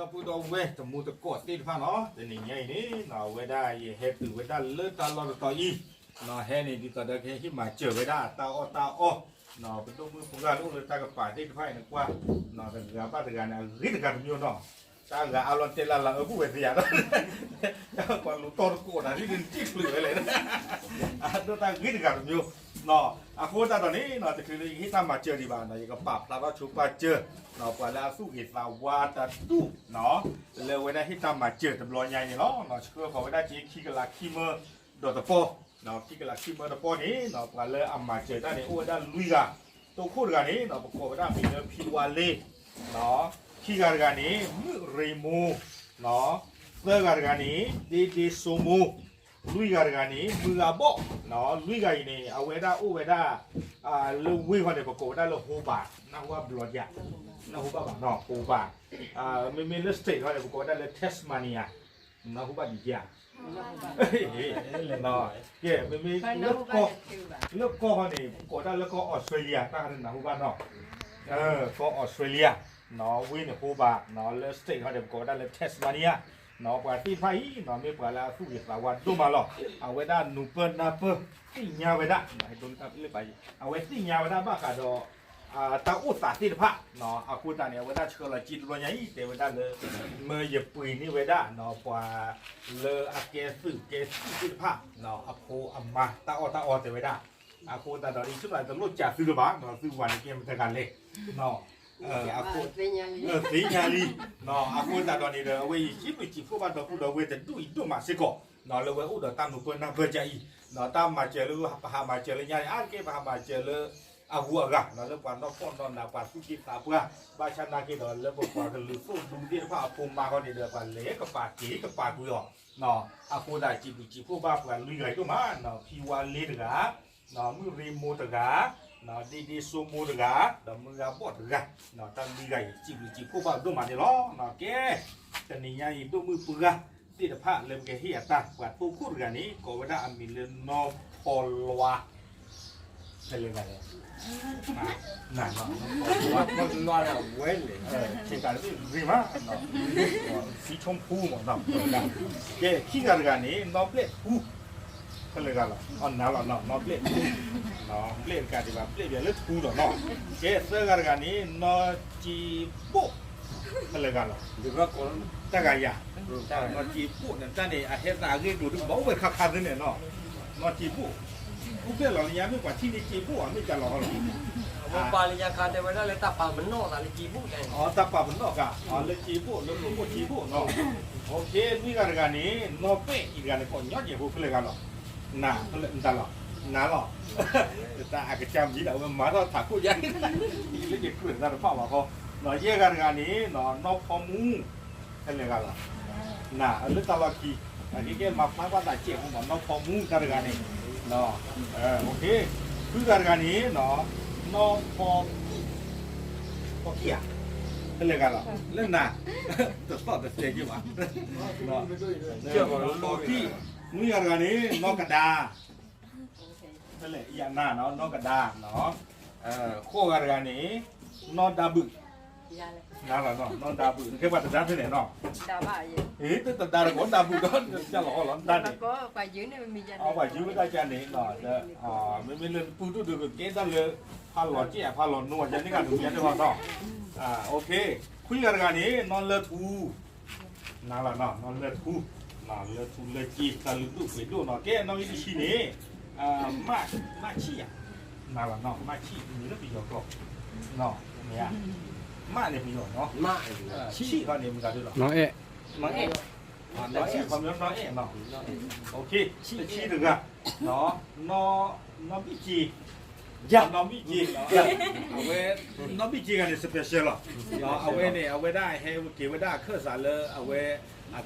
เราพูดเอาเว้แต่มูตะกอดตีนฟ้าเนาะแต่นี่ไงนี่เราเวได้เฮ็ดตื่นเวได้เลิศตาลอดต่ออีเราแห่นี่ดีต่อเด็กที่มาเจอเวได้ตาอ้อเราเป็นตัวมือผู้การลูกเลยตากับป่าตีนฟ้านึกว่าเราเป็นกาบ้าเป็นการริดกันมีเนาะตากะเอาลอนเตลละผู้เวทีอ่ะแล้วก่อนลูกต้นกูนะที่ดินจิ๊กเหลือเลยนะตัวตาริดกันมีเนาะอาโคตาตอนนี้เนาะจะคือที่ทำมาเจอดีบ้านเนาะยังกับปรับแล้วก็ชุบมาเจอเนาะกว่าแล้วสู้เหตุลาวาตาตู้เนาะเลยไว้ได้ที่ทำมาเจอตำรวจใหญ่เนาะเนาะเชื่อเขาไว้ได้ที่ขี้กะลาขี้เมื่อดอตะโปเนาะขี้กะลาขี้เมื่อตะโปนี้เนาะกว่าเลยเอามาเจอได้ในโอ้ได้ลุยกันตัวคู่กันนี้เนาะประกอบไว้ได้มีเนื้อพิวาเล่เนาะขี้กันนี้มือเรมูเนาะเสื้อกันนี้ดีโซมูลุยกันนี้มืออาโบเนาะลุยกันนี้เอาไว้ได้โอ้ไว้ได้ลูกวิ่งคนเดียวประกอบได้ลูกหูบานักว่าบลอดยานักหูบาเนาะหูบามีเลสเตทคนเดียวประกอบได้เลยเทสมาเนียนักหูบาดียาเนาะเย่มีเลือกก็คนนี้ประกอบได้แล้วก็ออสเตรเลียตั้งแต่นักหูบาเนาะก็ออสเตรเลียเนาะวิ่งหูบาเนาะเลสเตทคนเดียวประกอบได้เลยเทสมาเนียเนาะกว่าที่ไพ่เนาะไม่กว่าแล้วสู้เหตุลาวันดูมาหรอกเอาไว้ด้านนูเปิลนาเปิลติญาไว้ด้ไอ้โดนตัดเลยไปเอาไว้ติญาไว้ด้บ้ากาดตาอุตสาห์ติดพระเนาะอาคุณตาเนี่ยไว้ด้เชื่อละจิตรวยใหญ่แต่ไว้ด้เลยเมื่อเหยียบปุ๋ยนี่ไว้ด้เนาะกว่าเลยอาเกสึเกสติดพระเนาะอาโคอัมมาตาอแต่ไว้ด้อาคุณตาตอนนี้ชุดอะไรตำรวจจ่าซื้อบ้างเนาะซื้อวันเกมเป็นการเล็กเนาะอากูสีญาลีเนาะอากูตาตอนนี้เลยเว้ยชิบจิบพวกบ้านตัวผู้เดาเว้ยแต่ดูมาสิก่อนเนาะเลยเว้ยอุดตามหนูเปิ้ลนั่งเพื่อใจเนาะตามมาเจอเลยพามาเจอเลยญาติเก็บพามาเจอเลยอาหัวกันเนาะเลยปานนอกป้อนนอนนาปานสุกิตาเพื่อบ้านชนะกี่เนาะเลยบอกว่ากันลือสู้ดูดีพระภูมิมาเขาเนี่ยเดือปานเล็กกับปาเก๋กับปากุยเนาะอากูได้จิบพวกบ้านกันลุยไงตัวมาเนาะพิวาลีตกะเนาะมือรีโมตกะเนาะดีโซมูตกะเนาะมือบอดกะเนาะตั้งดีไงจิบพวกบ้านตัวมาเนี่ยล้อเนาะแกแต่นี่ยังอีกตัวมือปืนที่จะพาเริ่มแกเฮียตากว่าตัวคู่กันนี้ก็ว่าได้อามิเลนอพอลวาเป็นเรื่องอะไรนั่นเนาะว่าคนนอนอะเว้นเลยเช่นกันที่ริมาเนาะสีชมพูหมดเนาะแกขี้กันนี้นอเปลพูเป็นเรื่องอะไรอ๋อนั่นแหละเนาะนอเปลพูเนาะเปลกันที่ว่าเปลเดี๋ยวเลือดพูเนาะแกเสื้อกันนี้นอจีโบเป็นเรื่องอะไรหรือว่าคนตะกายานอจีพูนั่นจ้าเนี่ยอาเฮตาเรียกดูดูบอกว่าคักๆเนี่ยเนาะนอจีพูผู้เพื่อนเราเนี่ยไม่กว่าที่นี่จีพูอ่ะไม่จะหรอกหรอกปาลิยาคาเทวดาเลยตาปามันนอกตาลิจีบุเลยอ๋อตาปามันนอกอ่ะอ๋อเลยจีพูเลยลูกจีพูเนาะโอเคนี่กันนี้นอเป้อีกกันก็ยอดเยี่ยมผู้เพื่อนกันหรอกน่าเพื่อนตาหรอกน่าหรอกแต่อากาศจำยี่เดี๋ยวมาเราถักคู่ยันนี่เลยจะขึ้นกันพ่อมาเขาเนาะเยี่ยกันนี้เนาะนอพมูเพื่อนกันหรอกน่าเลยตาลักกี้อันนี้แกมาฟังว่าตาเจี๊ยบของมันนอพมูกันนี้เนาะโอเคคือกันนี้เนาะนอพอเกียเพื่อนกันหรอกเล่นน่ะตัวสอดตัวเสียอยู่วะเนาะเจ้าของโลที่นี่กันนี้นอกกระดานั่นแหละอย่างน่าเนาะนอกกระดาเนาะโคกันนี้นอดาบึนั่นแหละเนาะนอดาบึแค่ว่าจะได้ที่ไหนเนาะดาบ้าเยอะแต่ดาเราก็ดาบึก็จะหล่อหล่อด้านนี้ก็ไปยืนเนี่ยมันมีจานเอาไปยืนไม่ได้จานนี้เนาะไม่เล่นปูตู้ดูเกสได้เลยพาหล่อเจี๊ยพาหล่อนวดยันนี่กันดูยันได้พอเนาะโอเคคุยกันนี้นอนเลือดทูนั่นแหละเนาะนอนเลือดทูนอนเลือดทูเลือดจีตะลุดูไปดูเนาะแกน้องอีชีนี่มาชีอ่ะนั่นแหละเนาะมาชีมีเรื่องประโยชน์ก็เนาะเนี่ยมาเนี่ยประโยชน์เนาะมาชีเขาเนี่ยมันก็ดูหรอน้องเอ๊ะน้องเอ๊ะความน้องเอ๊ะเนาะโอเคชีถึงอ่ะเนาะน้องพี่จียาน้องพี่จีเอาไว้น้องพี่จีกันเนี่ยสเปเชียลหรอเนาะเอาไว้เนี่ยเอาไว้ได้ให้เก็บไว้ได้เครื่องสารเลยเอาไว้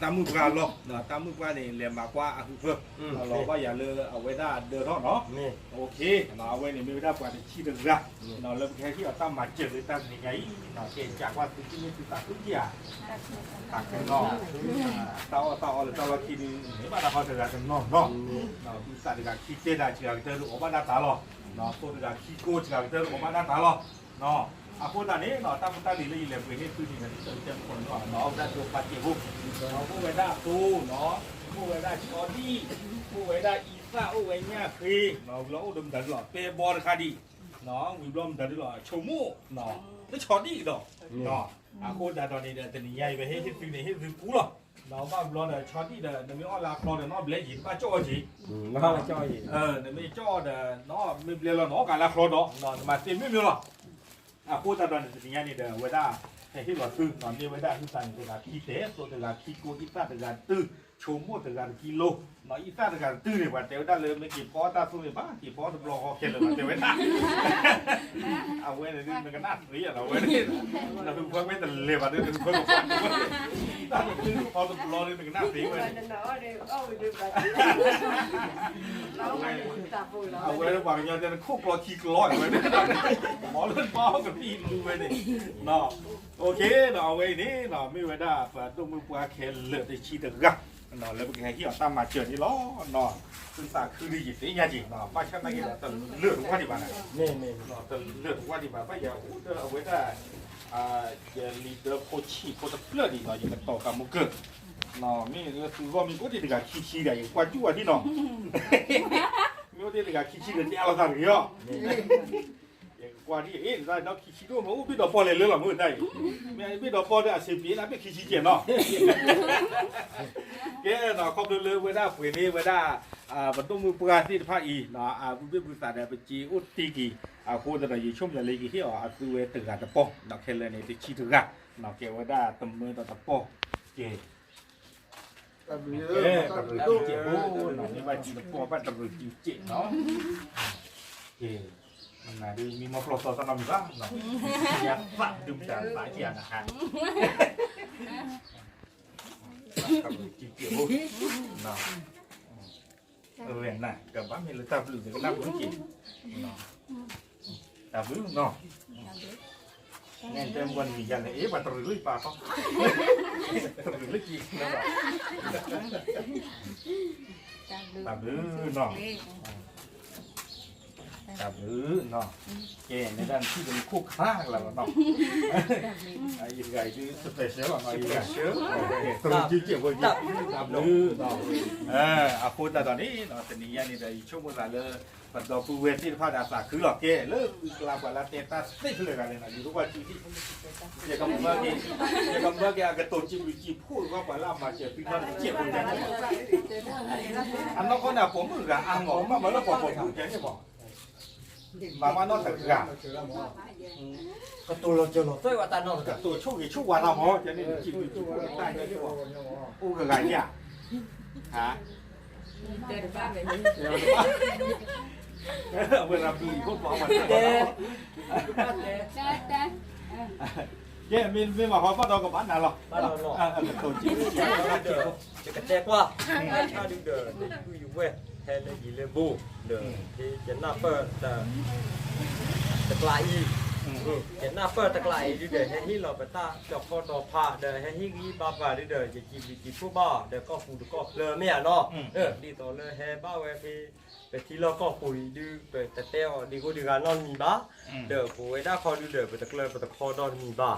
ตามมือปลาหรอกเนาะตามมือปลาเนี่ยเรียนมากกว่าอ่ะเพื่อเราว่าอย่าเลยเอาไว้ได้เดินเนาะโอเคเนาะเอาไว้เนี่ยไม่ได้ปลาที่เดือดเนาะเริ่มแค่ที่เอาตั้มมาเจอเลยตั้มยังไงเนาะเกณฑ์จากว่าที่นี่คือตัดทุกอย่างตัดกันเนาะเตาหรือเตาเราคิดนี่บ้านเราเขาจะกันเนาะเนาะที่ตัดกันคิดเจได้เชื่อกันเจอหรือว่าหน้าตาหรอเนาะตัวเดียวขี้โก้เชื่อกันเจอหรือว่าหน้าตาหรอเนาะ อาพูดตอนนี้เนาะตั้งลีเลยเลยไปให้พื้นที่นั้นเจอคนเนาะเนาะได้ตัวปาจิบุกเนาะผู้ไว้ได้ตูเนาะผู้ไว้ได้ชอดี้ผู้ไว้ได้อีซ่าผู้ไว้เนี่ยคือเนาะเราดมดันหล่อเปย์บอลคาดีเนาะวิบลอมดันหล่อชมูเนาะไม่ชอดี้ดอกเนาะอาพูดตอนนี้เดี๋ยวนี้ใหญ่ไปให้พื้นที่ให้พื้นกูหรอเนาะว่าเราเนี่ยชอดี้เดี๋ยวมีออนไลน์เราเนี่ยเนาะเบลยินมาจ่อจี มาละจ้อย เนี่ยไม่จ่อเดี๋ยวเนาะไม่เบลเราเนาะการละครเนาะเนาะมาเต็มไม่มีหรอพูดตอนนี้นี่เดี๋ยวเวลาให้ที่เราตื้อตอนนี้เวลาที่สั่งเวลาขี้เตะตัวเวลาขี้โกอีซ่าเวลาตื้อชมว่าเวลากิโลเนาะอีซ่าเวลาตื้อเนี่ยว่าเดี๋ยวได้เลยไม่กี่พอตาสู้เลยบ้ากี่พอจะบล็อกเขาเขียนเลยเดี๋ยวเวลาเอาไว้ในนี้มันก็น่าเสียเราไว้นี่เราเป็นพวกไม่แต่เลี้ยบอ่ะนี่เป็นพวกแบบถ้าเราตื้อพอจะบล็อกนี่มันก็น่าเสียเลยเอาไว้ระหว่างยังจะคุกรอขี้กลอยไว้เนี่ยหมอเลือดหมอกับพี่ดูไว้เนี่ยเนาะโอเคเนาะเอาไว้นี่เนาะไม่ไว้ได้เปิดตู้มือปลาแค่เลือดในชีตะกักเนาะแล้วเป็นไงที่เอาตามมาเจอนี่ล้อเนาะซึ่งตาคือดีจริงยังจริงเนาะป้าช่างนั่งกินแต่เลือดทุกวันที่บ้านน่ะ นี่ เนาะแต่เลือดทุกวันที่บ้านป้าอย่าอู้เด้อเอาไว้ได้อย่าลีเดอร์โคชีโคตรเลือดดีเนาะอย่ามาต่อกับมุกเกอร์เนาะมีคือว่ามีกูที่ตะกี้ขี้ได้กว่าจู่ที่เนาะมีกูที่ตะกี้ขี้ได้เอาละกันเนาะกว่าที่ได้เนาะขี้ด้วยมั้งพี่ดอกปอเลยเลยหรอมึงได้ไม่พี่ดอกปอได้อาศัยปีนะพี่ขี้เกียจเนาะแกเนาะครบเลยเวลาฝืนนี้เวลาบรรทุกมือปราที่ภาคอีเนาะผู้บริษัทเนี่ยเป็นจีอุติกีพูดแต่อยู่ช่วงเวลาที่ตัวตึกตะปอเนาะแค่เลยในที่ชี้ถึงอะเนาะแกเวลาตำมือตะปอแกตำมือเจ็บเนาะนี่ว่าจีตะปอว่าตำมือจีเจ็บเนาะแกnah di mimo prosotan nambah no ya pak dum dan pak ya nah kalau cicit oh nah nah gampang milih tablu ke lam cicit no tablu no nên tem quân vì dân ấy và từ lưới bà không từ lưới gì đó tablu noเนาะแกในด้านที่เป็นคู่ค้าเราเนาะยังไงที่สเปเชียลอ่ะยังไงเชื่อตรงจริงเกี่ยวกับตับลื้อเนาะพูดแต่ตอนนี้เนาะแต่นี้นี่ในช่วงเวลาเลยปัจจุบันผู้เวทีภาคอาสาคือหลอกแกเลิกลาบลาเตต้าไม่เลยกันเลยนะอยู่ทุกวันที่จะกำเมื่อกี้จะกำเมื่อกี้กระตุ้นจีพูดว่าปลามาเจอพี่น้องเจ็บคนนั้นอันนั้นก็เนี่ยผมมือกับอ่างหงมาแล้วผมพูดแค่นี้บอกมาว่านอกจากกะก็ตัวเราเจอเรา tôiว่าตานอก กับตัวช่วงนี้ช่วงวันเราหมอจะนี่จีบจีบใต้เนี่ยบอกอู้กับไงเนี่ยฮะเวลาปีก็บอกมันเจ๊มีมาขอฟังเรากับบ้านน่ะหรอตัวจีบ จะกระแจกว่าชาดิเดอร์อยู่เว้ยแทนเลยยีเลบูเดอที่จะน่าเปิดแต่ตะไคร้จะน่าเปิดตะไคร้ดิเดอให้ที่เราไปตาจอกคอต่อผ้าเดอให้ที่กีบ้าบ้าดิเดอจะจีบผู้บ้าเดอก็ฟูดก็เลยไม่อ่ะเนาะดีต่อเลยแฮบ้าเว้ยพี่ไปที่เราก็คุยดูไปแต่เต้าดีกูดีการนอนมีบ้าเดอกูไว้ได้คอดิเดอไปตะเลยไปตะคอนอนมีบ้า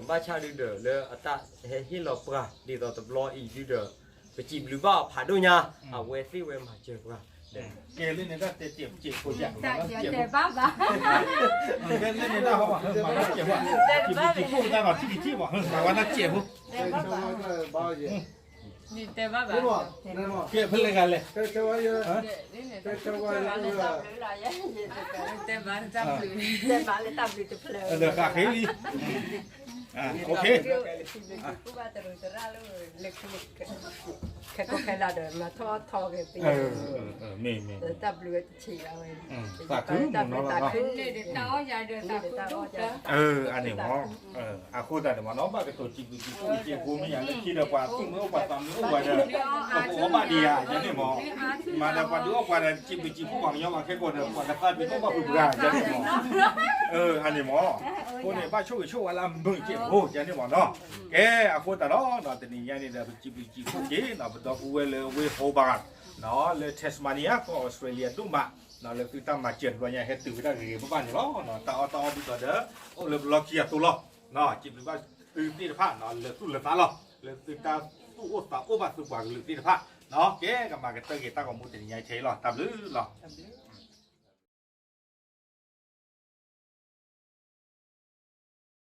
บ้าชาดิเดอเลยอัตราให้ที่เราปะดีต่อตะรออีดิเดอไปจีบหรือว่าผ่าด้วยนะเวทีเวมาเจอกันเกลี่ยเนี่ยก็เจ็บปวดอย่างนั้นเจ็บ แต่บ้าบ้า เล่นเนี่ยได้เขาบอกมาแล้วเจ็บว่ะจีบพูดได้หรอที่บอกมาว่าน่าเจ็บนี่แต่บ้าบ้า เกลี่ยเพิ่งเลยกันเลย แต่บ้าเลยตับหรือจะเพลิน เดือดกะเฮ้ยโอเค กูว่าแต่รู้จะร่าเลยเล็กแค่ก็แค่ละเดินมาทอกันปีมีตับหรือฉีกเอาไว้ ตาขึ้นหมดแล้วเนาะ นี่เด็กตาอ้อยายเดินตาขึ้น อันนี้หมออาคูแต่หมอน้องบ้าเป็นตัวจีบกูไม่อยากคิดเดียวกว่าซึ่งเมื่อวันตอนนี้วันเดียวโอ้บ้าดีอ่ะยันนี่หมอมาแล้ววันดูว่าจีบผู้หวังย่อมาแค่คนเดียววันละพันเป็นต้องมาฝึกงานยันนี่หมออันนี้หมอคนเนี่ยบ้าช่วยวันละมึงเจ็บโอ้ยันนี่หมอเนาะแกอาคูแต่เนาะเนาะแต่นี่ยันนี่เดี๋ยวจีบผู้เก๋เนาะเป็นตัวกูเวลโฮบาร์เนาะเลยเทสมาเนียก็ออสเตรเลียดูมา nó là từ ta mà chuyển vào nhà hết từ đã gửi các bạn đó nó tao bây giờ đó ô là kia tu lo nó chỉ là từ tin phát nó là tu là phá lo là từ ta tu ô ta ô bạn từ quả lực tin phát nó kế cái mà cái tơ người ta còn muốn tiền nhà chế lo tạm lứ lo